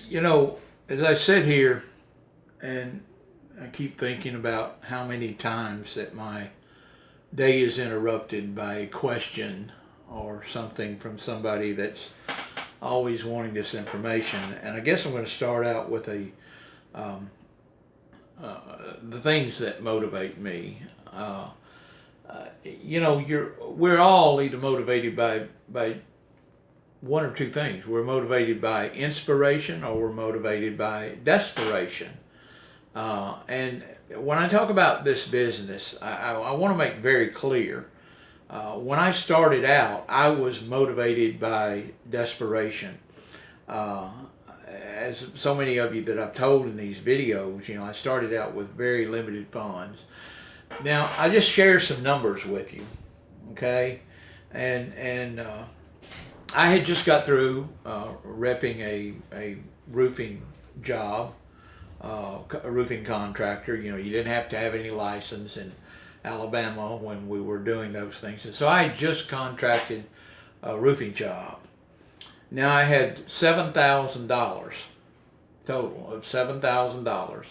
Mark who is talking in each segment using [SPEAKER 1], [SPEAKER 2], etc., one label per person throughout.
[SPEAKER 1] You know, as I sit here and I keep thinking about how many times that my day is interrupted by a question or something from somebody that's always wanting this information. And I guess I'm going to start out with um, the things that motivate me. We're all either motivated by one or two things. We're motivated by inspiration or we're motivated by desperation. And when I talk about this business, I want to make very clear. When I started out, I was motivated by desperation. Uh, as so many of you that I've told in these videos, I started out with very limited funds. Now, I just share some numbers with you, okay? And I had just got through repping a roofing job, a roofing contractor. You didn't have to have any license in Alabama when we were doing those things. And so I had just contracted a roofing job. Now I had $7,000 total of $7,000.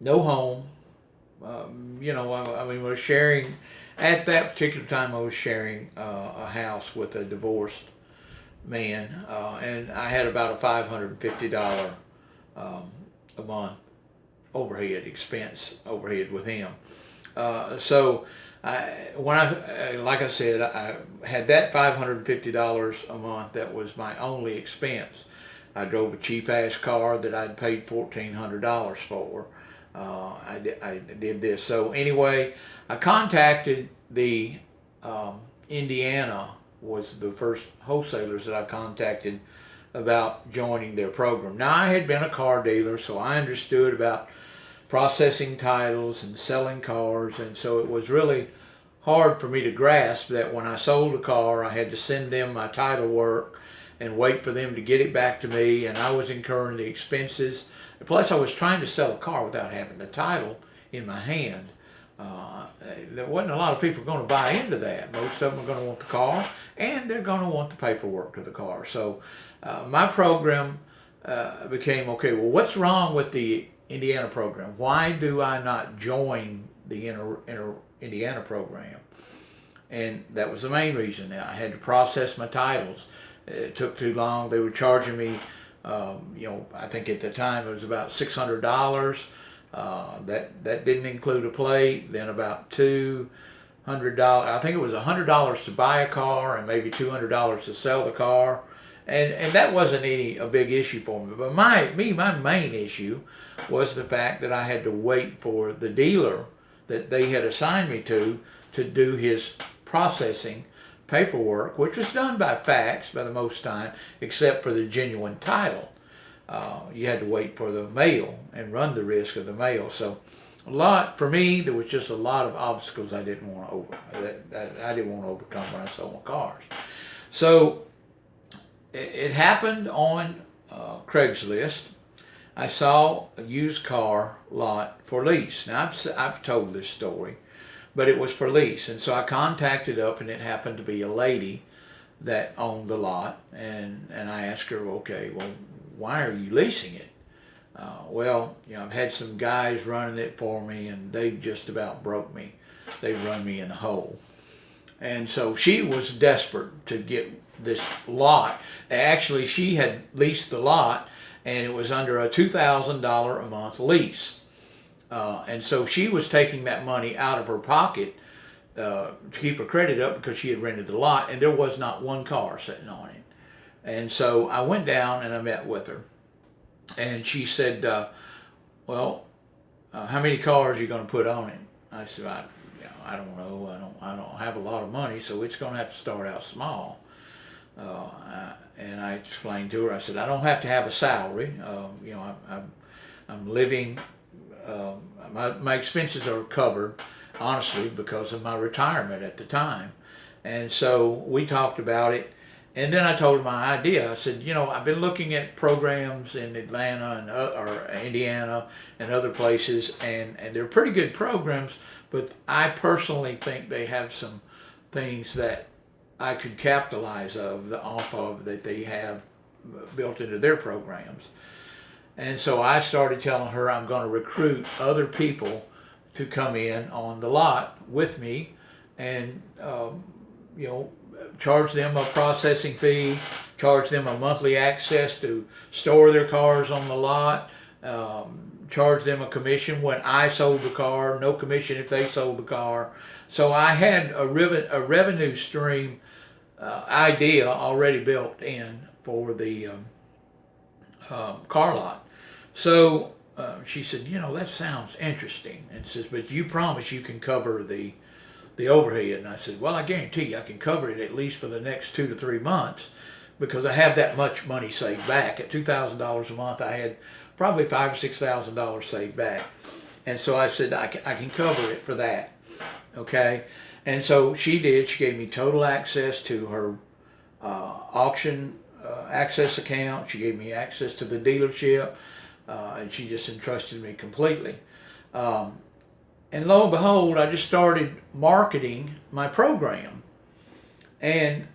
[SPEAKER 1] No home. I mean, we're sharing. At that particular time, I was sharing a house with a divorced man, and I had about a $550 a month overhead with him. So like I said, I had that $550 a month. That was my only expense. I drove a cheap ass car that I'd paid $1,400 for. I did this. So anyway, I contacted the Indiana was the first wholesalers that I contacted about joining their program. Now I had been a car dealer, so I understood about processing titles and selling cars, and so it was really hard for me to grasp that when I sold a car, I had to send them my title work and wait for them to get it back to me, and I was incurring the expenses. Plus, I was trying to sell a car without having the title in my hand. There wasn't a lot of people going to buy into that. Most of them are going to want the car, and they're going to want the paperwork to the car. So my program became, okay, well, what's wrong with the Indiana program? Why do I not join the Indiana program? And that was the main reason. I had to process my titles. It took too long. They were charging me, I think at the time it was about $600. That didn't include a plate. Then about $200. I think it was $100 to buy a car and maybe $200 to sell the car. And that wasn't a big issue for me. But my main issue was the fact that I had to wait for the dealer that they had assigned me to do his processing paperwork, which was done by fax by the most time, except for the genuine title. You had to wait for the mail and run the risk of the mail. So for me, there was just a lot of obstacles I didn't want to overcome when I sold my cars. So it happened on Craigslist. I saw a used car lot for lease. Now I've told this story, but it was for lease, and so I contacted up, and it happened to be a lady that owned the lot, and I asked her, okay, well, why are you leasing it? I've had some guys running it for me, and they just about broke me. They run me in the hole. And so she was desperate to get this lot. Actually, she had leased the lot, and it was under a $2,000 a month lease. And so she was taking that money out of her pocket to keep her credit up because she had rented the lot, and there was not one car sitting on it. And so I went down and I met with her, and she said, how many cars are you going to put on it? I said, I don't know. I don't have a lot of money, so it's going to have to start out small. And I explained to her, I said, I don't have to have a salary. I'm living, my expenses are covered, honestly, because of my retirement at the time. And so we talked about it. And then I told her my idea. I said, I've been looking at programs in Atlanta or Indiana and other places, and they're pretty good programs, but I personally think they have some things that I could capitalize off of that they have built into their programs. And so I started telling her I'm going to recruit other people to come in on the lot with me and, charge them a processing fee, charge them a monthly access to store their cars on the lot, charge them a commission when I sold the car, no commission if they sold the car. So I had a revenue stream idea already built in for the car lot. So she said, that sounds interesting. And says, but you promise you can cover the overhead. And I said, well, I guarantee you I can cover it at least for the next 2 to 3 months because I have that much money saved back. At $2,000 a month, I had probably $5,000 or $6,000 saved back. And so I said, I can cover it for that. Okay. And so she did. She gave me total access to her auction access account. She gave me access to the dealership. And she just entrusted me completely. And lo and behold, I just started marketing my program. And,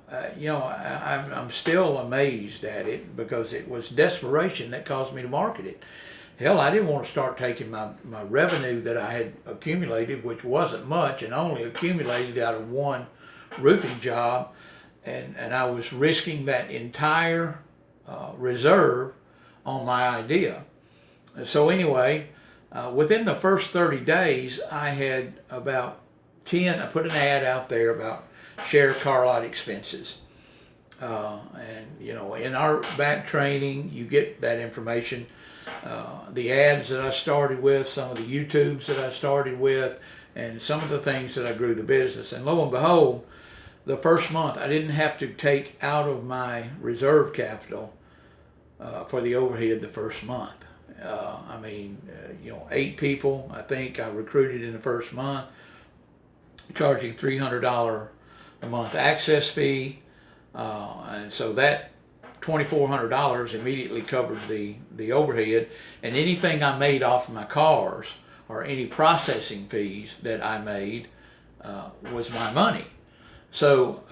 [SPEAKER 1] I'm still amazed at it because it was desperation that caused me to market it. Hell, I didn't want to start taking my revenue that I had accumulated, which wasn't much and only accumulated out of one roofing job. And I was risking that entire reserve on my idea. So anyway, within the first 30 days, I had about 10, I put an ad out there about share car lot expenses. In our back training, you get that information. The ads that I started with, some of the YouTubes that I started with, and some of the things that I grew the business. And lo and behold, the first month, I didn't have to take out of my reserve capital for the overhead the first month. 8 people, I think I recruited in the first month, charging $300 a month access fee. And so that $2,400 immediately covered the overhead, and anything I made off of my cars or any processing fees that I made was my money. So,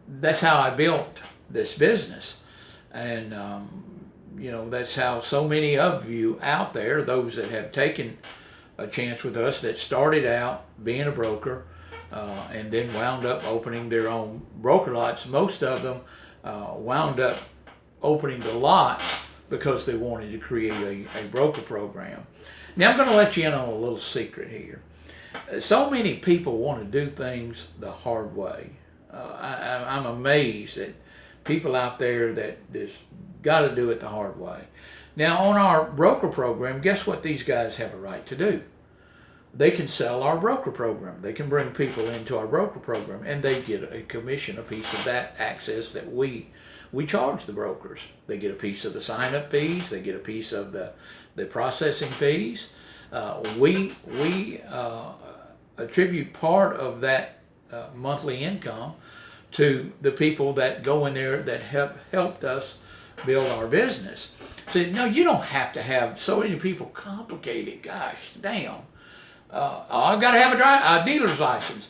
[SPEAKER 1] that's how I built this business. And, that's how so many of you out there, those that have taken a chance with us, that started out being a broker and then wound up opening their own broker lots. Most of them wound up opening the lots because they wanted to create a broker program. Now I'm going to let you in on a little secret here. So many people want to do things the hard way. I'm amazed at people out there that just got to do it the hard way. Now on our broker program, guess what these guys have a right to do? They can sell our broker program. They can bring people into our broker program, and they get a commission, a piece of that access that we charge the brokers. They get a piece of the sign-up fees. They get a piece of the processing fees. We attribute part of that monthly income to the people that go in there that have helped us build our business. So, no, you don't have to have so many people complicated. Gosh, damn. I've got to have a dealer's license.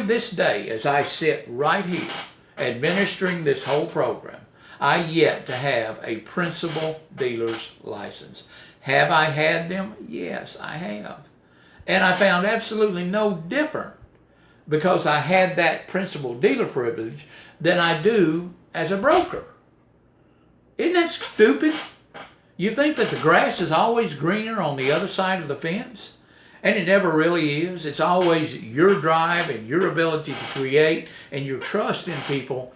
[SPEAKER 1] This day, as I sit right here administering this whole program, I yet to have a principal dealer's license. Have I had them? Yes, I have. And I found absolutely no different because I had that principal dealer privilege than I do as a broker. Isn't that stupid? You think that the grass is always greener on the other side of the fence? And it never really is. It's always your drive and your ability to create and your trust in people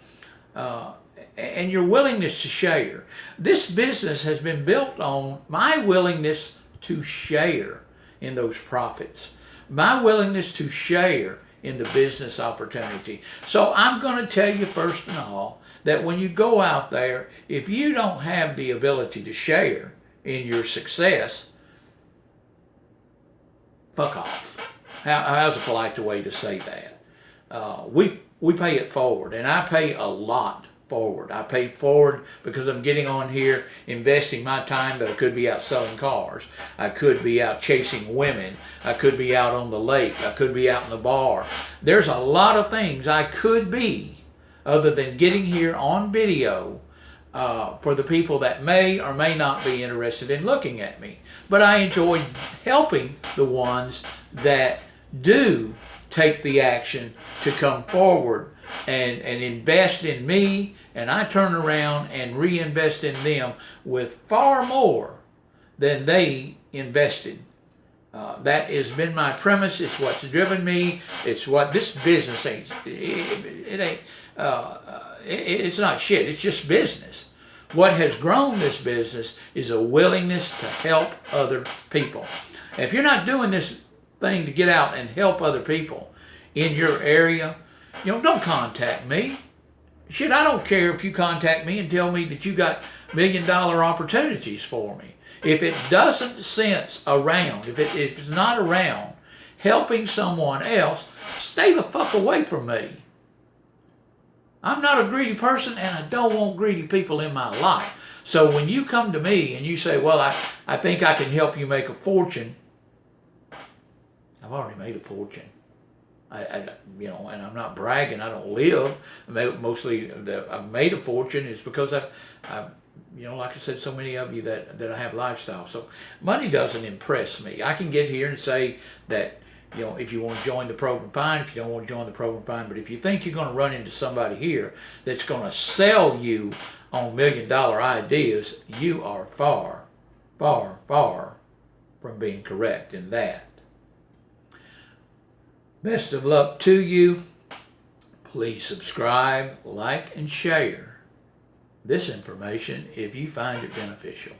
[SPEAKER 1] and your willingness to share. This business has been built on my willingness to share in those profits, my willingness to share in the business opportunity. So I'm going to tell you first and all that when you go out there, if you don't have the ability to share in your success, fuck off. How's a polite way to say that? We pay it forward, and I pay a lot forward. I pay forward because I'm getting on here, investing my time that I could be out selling cars. I could be out chasing women. I could be out on the lake. I could be out in the bar. There's a lot of things I could be other than getting here on video for the people that may or may not be interested in looking at me. But I enjoy helping the ones that do take the action to come forward and invest in me, and I turn around and reinvest in them with far more than they invested. That has been my premise. It's what's driven me. It's what this business ain't. It ain't. It's not shit. It's just business. What has grown this business is a willingness to help other people. And if you're not doing this thing to get out and help other people in your area, don't contact me. Shit, I don't care if you contact me and tell me that you got $1 million opportunities for me. If it doesn't sense around, if it's not around helping someone else, stay the fuck away from me. I'm not a greedy person, and I don't want greedy people in my life. So when you come to me and you say, well, I think I can help you make a fortune, I've already made a fortune. And I'm not bragging. I don't live. Mostly I've made a fortune is because I've like I said, so many of you that I have lifestyle. So money doesn't impress me. I can get here and say that, if you want to join the program, fine. If you don't want to join the program, fine. But if you think you're going to run into somebody here that's going to sell you on $1 million ideas, you are far, far, far from being correct in that. Best of luck to you. Please subscribe, like, and share this information if you find it beneficial.